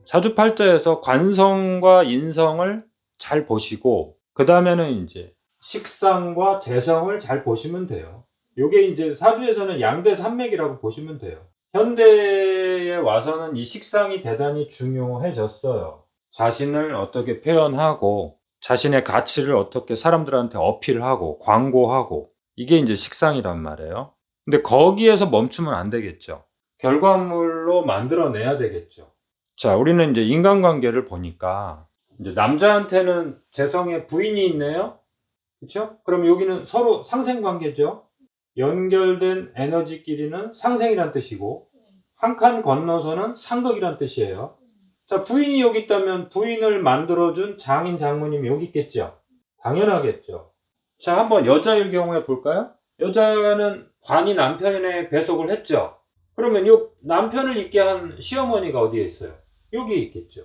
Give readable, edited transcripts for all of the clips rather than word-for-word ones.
사주팔자에서 관성과 인성을 잘 보시고 그 다음에는 이제 식상과 재성을 잘 보시면 돼요. 요게 이제 사주에서는 양대 산맥이라고 보시면 돼요. 현대에 와서는 이 식상이 대단히 중요해졌어요. 자신을 어떻게 표현하고 자신의 가치를 어떻게 사람들한테 어필하고 광고하고, 이게 이제 식상이란 말이에요. 근데 거기에서 멈추면 안 되겠죠. 결과물로 만들어내야 되겠죠. 자, 우리는 이제 인간관계를 보니까 이제 남자한테는 재성의 부인이 있네요. 그렇죠? 그럼 여기는 서로 상생관계죠. 연결된 에너지끼리는 상생이란 뜻이고 한 칸 건너서는 상극이란 뜻이에요. 자, 부인이 여기 있다면 부인을 만들어준 장인 장모님이 여기 있겠죠. 당연하겠죠. 자, 한번 여자일 경우에 볼까요? 여자는 관이 남편에 배속을 했죠. 그러면 요 남편을 있게 한 시어머니가 어디에 있어요? 여기 있겠죠.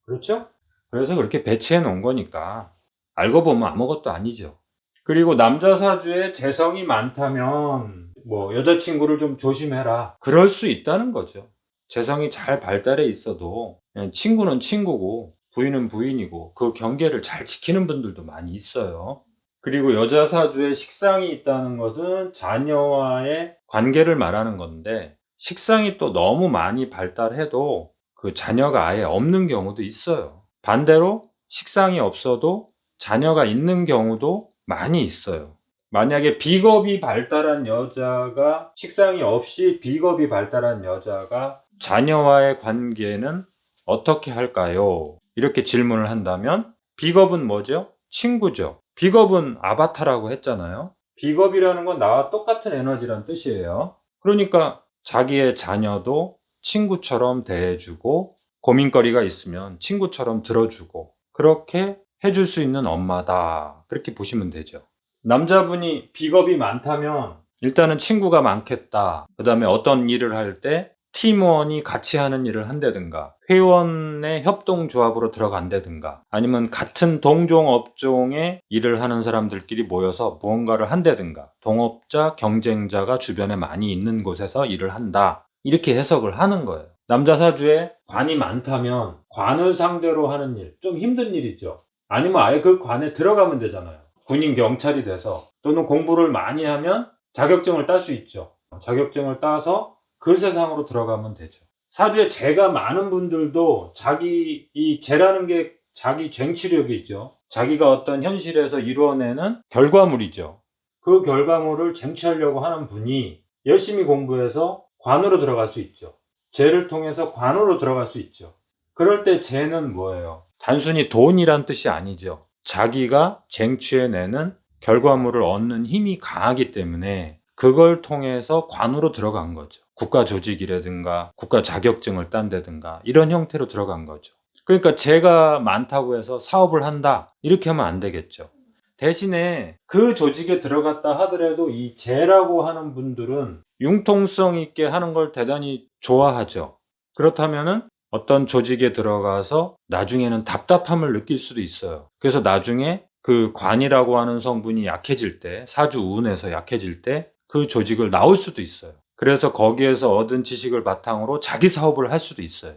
그렇죠? 그래서 그렇게 배치해 놓은 거니까 알고 보면 아무것도 아니죠. 그리고 남자 사주에 재성이 많다면 뭐 여자친구를 좀 조심해라, 그럴 수 있다는 거죠. 재성이 잘 발달해 있어도 그냥 친구는 친구고 부인은 부인이고 그 경계를 잘 지키는 분들도 많이 있어요. 그리고 여자 사주에 식상이 있다는 것은 자녀와의 관계를 말하는 건데, 식상이 또 너무 많이 발달해도 그 자녀가 아예 없는 경우도 있어요. 반대로 식상이 없어도 자녀가 있는 경우도 많이 있어요. 만약에 비겁이 발달한 여자가, 식상이 없이 비겁이 발달한 여자가 자녀와의 관계는 어떻게 할까요? 이렇게 질문을 한다면 비겁은 뭐죠? 친구죠. 비겁은 아바타라고 했잖아요. 비겁이라는 건 나와 똑같은 에너지란 뜻이에요. 그러니까 자기의 자녀도 친구처럼 대해주고 고민거리가 있으면 친구처럼 들어주고 그렇게 해줄 수 있는 엄마다, 그렇게 보시면 되죠. 남자분이 비겁이 많다면 일단은 친구가 많겠다. 그 다음에 어떤 일을 할 때 팀원이 같이 하는 일을 한다든가 회원의 협동조합으로 들어간다든가 아니면 같은 동종 업종의 일을 하는 사람들끼리 모여서 무언가를 한다든가 동업자, 경쟁자가 주변에 많이 있는 곳에서 일을 한다, 이렇게 해석을 하는 거예요. 남자 사주에 관이 많다면 관을 상대로 하는 일, 좀 힘든 일이죠. 아니면 아예 그 관에 들어가면 되잖아요. 군인 경찰이 돼서, 또는 공부를 많이 하면 자격증을 딸 수 있죠. 자격증을 따서 그 세상으로 들어가면 되죠. 사주에 재가 많은 분들도 자기 이 재라는 게 자기 쟁취력이죠. 자기가 어떤 현실에서 이루어내는 결과물이죠. 그 결과물을 쟁취하려고 하는 분이 열심히 공부해서 관으로 들어갈 수 있죠. 재를 통해서 관으로 들어갈 수 있죠. 그럴 때 재는 뭐예요? 단순히 돈이란 뜻이 아니죠. 자기가 쟁취해내는 결과물을 얻는 힘이 강하기 때문에 그걸 통해서 관으로 들어간 거죠. 국가 조직이라든가 국가 자격증을 딴다든가 이런 형태로 들어간 거죠. 그러니까 재가 많다고 해서 사업을 한다, 이렇게 하면 안 되겠죠. 대신에 그 조직에 들어갔다 하더라도 이 재라고 하는 분들은 융통성 있게 하는 걸 대단히 좋아하죠. 그렇다면은 어떤 조직에 들어가서 나중에는 답답함을 느낄 수도 있어요. 그래서 나중에 그 관이라고 하는 성분이 약해질 때, 사주 운에서 약해질 때 그 조직을 나올 수도 있어요. 그래서 거기에서 얻은 지식을 바탕으로 자기 사업을 할 수도 있어요.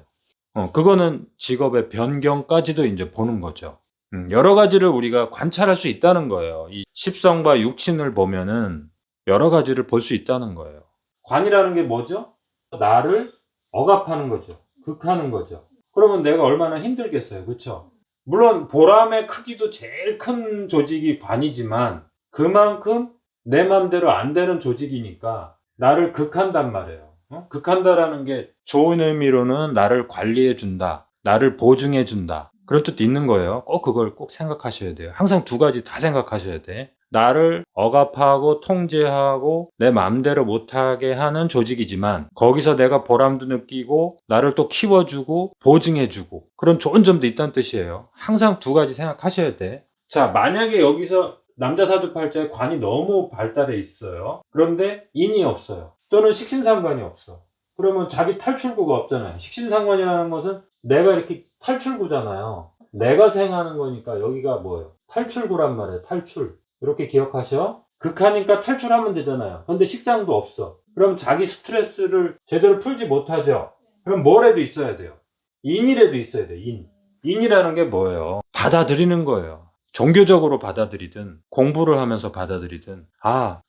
그거는 직업의 변경까지도 이제 보는 거죠. 여러 가지를 우리가 관찰할 수 있다는 거예요. 이 십성과 육친을 보면은 여러 가지를 볼 수 있다는 거예요. 관이라는 게 뭐죠? 나를 억압하는 거죠. 극하는 거죠. 그러면 내가 얼마나 힘들겠어요. 그렇죠? 물론 보람의 크기도 제일 큰 조직이 관이지만 그만큼 내 맘대로 안 되는 조직이니까 나를 극한단 말이에요. 극한다라는 게 좋은 의미로는 나를 관리해 준다, 나를 보증해 준다, 그런 뜻도 있는 거예요. 꼭 그걸 꼭 생각하셔야 돼요. 항상 두 가지 다 생각하셔야 돼. 나를 억압하고 통제하고 내 마음대로 못하게 하는 조직이지만 거기서 내가 보람도 느끼고 나를 또 키워주고 보증해주고 그런 좋은 점도 있다는 뜻이에요. 항상 두 가지 생각하셔야 돼. 자, 만약에 여기서 남자 사주팔자에 관이 너무 발달해 있어요. 그런데 인이 없어요. 또는 식신상관이 없어. 그러면 자기 탈출구가 없잖아요. 식신상관이라는 것은 내가 이렇게 탈출구잖아요. 내가 생하는 거니까 여기가 뭐예요? 탈출구란 말이에요. 탈출. 이렇게 기억하셔. 극하니까 탈출하면 되잖아요. 근데 식상도 없어. 그럼 자기 스트레스를 제대로 풀지 못하죠. 그럼 뭘 해도 있어야 돼요. 인이라도 있어야 돼. 인이라는 게 뭐예요? 받아들이는 거예요. 종교적으로 받아들이든 공부를 하면서 받아들이든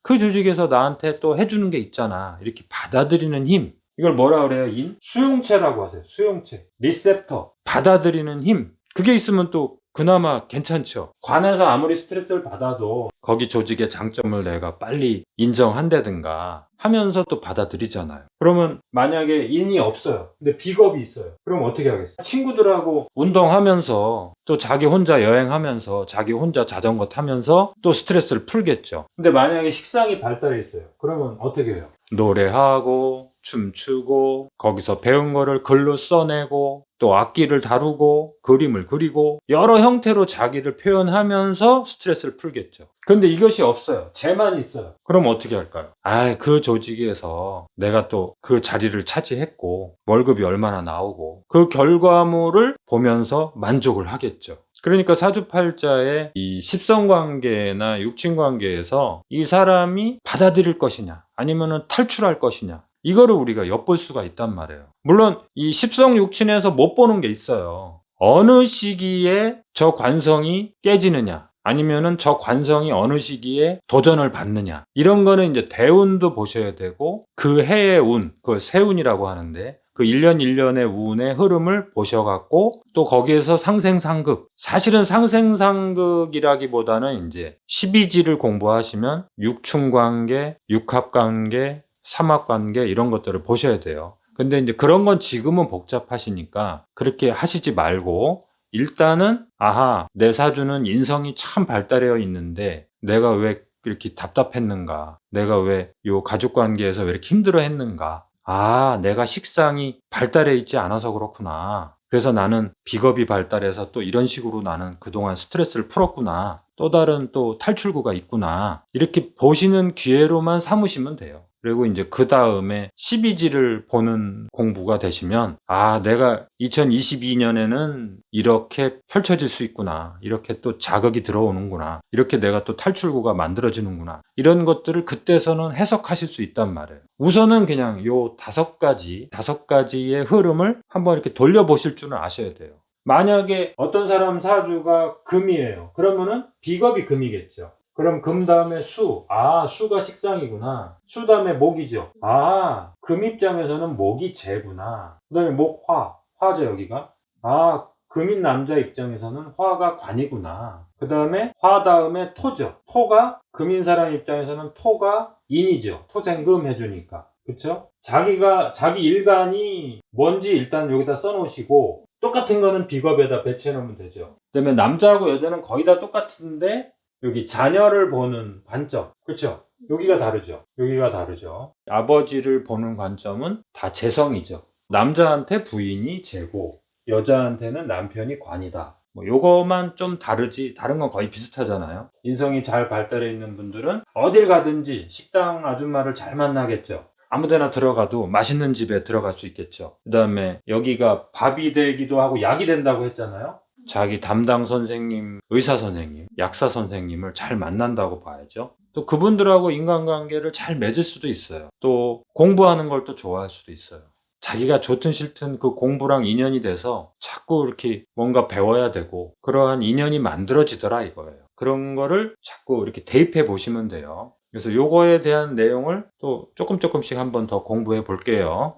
그 조직에서 나한테 또 해주는 게 있잖아. 이렇게 받아들이는 힘. 이걸 뭐라 그래요? 수용체라고 하세요. 수용체. 리셉터. 받아들이는 힘. 그게 있으면 또 그나마 괜찮죠. 관에서 아무리 스트레스를 받아도 거기 조직의 장점을 내가 빨리 인정한다든가 하면서 또 받아들이잖아요. 그러면 만약에 인이 없어요. 근데 비겁이 있어요. 그럼 어떻게 하겠어요? 친구들하고 운동하면서 또 자기 혼자 여행하면서 자기 혼자 자전거 타면서 또 스트레스를 풀겠죠. 근데 만약에 식상이 발달해 있어요. 그러면 어떻게 해요? 노래하고 춤추고 거기서 배운 거를 글로 써내고 또 악기를 다루고 그림을 그리고 여러 형태로 자기를 표현하면서 스트레스를 풀겠죠. 그런데 이것이 없어요. 쟤만 있어요. 그럼 어떻게 할까요? 그 조직에서 내가 또 그 자리를 차지했고 월급이 얼마나 나오고 그 결과물을 보면서 만족을 하겠죠. 그러니까 사주팔자의 이 십성관계나 육친관계에서 이 사람이 받아들일 것이냐 아니면 탈출할 것이냐 이거를 우리가 엿볼 수가 있단 말이에요. 물론 이 십성육친에서 못 보는 게 있어요. 어느 시기에 저 관성이 깨지느냐 아니면은 저 관성이 어느 시기에 도전을 받느냐 이런 거는 이제 대운도 보셔야 되고 그 해의 운, 그 세운이라고 하는데 그 1년 1년의 운의 흐름을 보셔갖고 또 거기에서 상생상극 사실은 상생상극이라기보다는 이제 12지를 공부하시면 육충관계, 육합관계, 삼합관계 이런 것들을 보셔야 돼요. 근데 이제 그런 건 지금은 복잡하시니까 그렇게 하시지 말고 일단은 내 사주는 인성이 참 발달되어 있는데 내가 왜 이렇게 답답했는가? 내가 왜 요 가족 관계에서 왜 이렇게 힘들어 했는가? 내가 식상이 발달해 있지 않아서 그렇구나. 그래서 나는 비겁이 발달해서 또 이런 식으로 나는 그동안 스트레스를 풀었구나. 또 다른 또 탈출구가 있구나. 이렇게 보시는 기회로만 삼으시면 돼요. 그리고 이제 그 다음에 12지를 보는 공부가 되시면 내가 2022년에는 이렇게 펼쳐질 수 있구나. 이렇게 또 자극이 들어오는구나. 이렇게 내가 또 탈출구가 만들어지는구나. 이런 것들을 그때서는 해석하실 수 있단 말이에요. 우선은 그냥 요 다섯 가지의 흐름을 한번 이렇게 돌려보실 줄은 아셔야 돼요. 만약에 어떤 사람 사주가 금이에요. 그러면은 비겁이 금이겠죠. 그럼 금 다음에 수. 수가 식상이구나. 수 다음에 목이죠. 금 입장에서는 목이 재구나. 그 다음에 목, 화죠, 여기가. 금인 남자 입장에서는 화가 관이구나. 그 다음에 화 다음에 토죠. 토가 금인 사람 입장에서는 토가 인이죠. 토생금 해주니까. 그쵸? 자기 일간이 뭔지 일단 여기다 써놓으시고 똑같은 거는 비겁에다 배치해 놓으면 되죠. 그 다음에 남자하고 여자는 거의 다 똑같은데 여기 자녀를 보는 관점. 그쵸? 여기가 다르죠. 아버지를 보는 관점은 다 재성이죠. 남자한테 부인이 재고 여자한테는 남편이 관이다. 요거만 좀 다르지 다른 건 거의 비슷하잖아요. 인성이 잘 발달해 있는 분들은 어딜 가든지 식당 아줌마를 잘 만나겠죠. 아무데나 들어가도 맛있는 집에 들어갈 수 있겠죠. 그 다음에 여기가 밥이 되기도 하고 약이 된다고 했잖아요. 자기 담당 선생님, 의사 선생님, 약사 선생님을 잘 만난다고 봐야죠. 또 그분들하고 인간관계를 잘 맺을 수도 있어요. 또 공부하는 걸 또 좋아할 수도 있어요. 자기가 좋든 싫든 그 공부랑 인연이 돼서 자꾸 이렇게 뭔가 배워야 되고 그러한 인연이 만들어지더라 이거예요. 그런 거를 자꾸 이렇게 대입해 보시면 돼요. 그래서 요거에 대한 내용을 또 조금씩 한번 더 공부해 볼게요.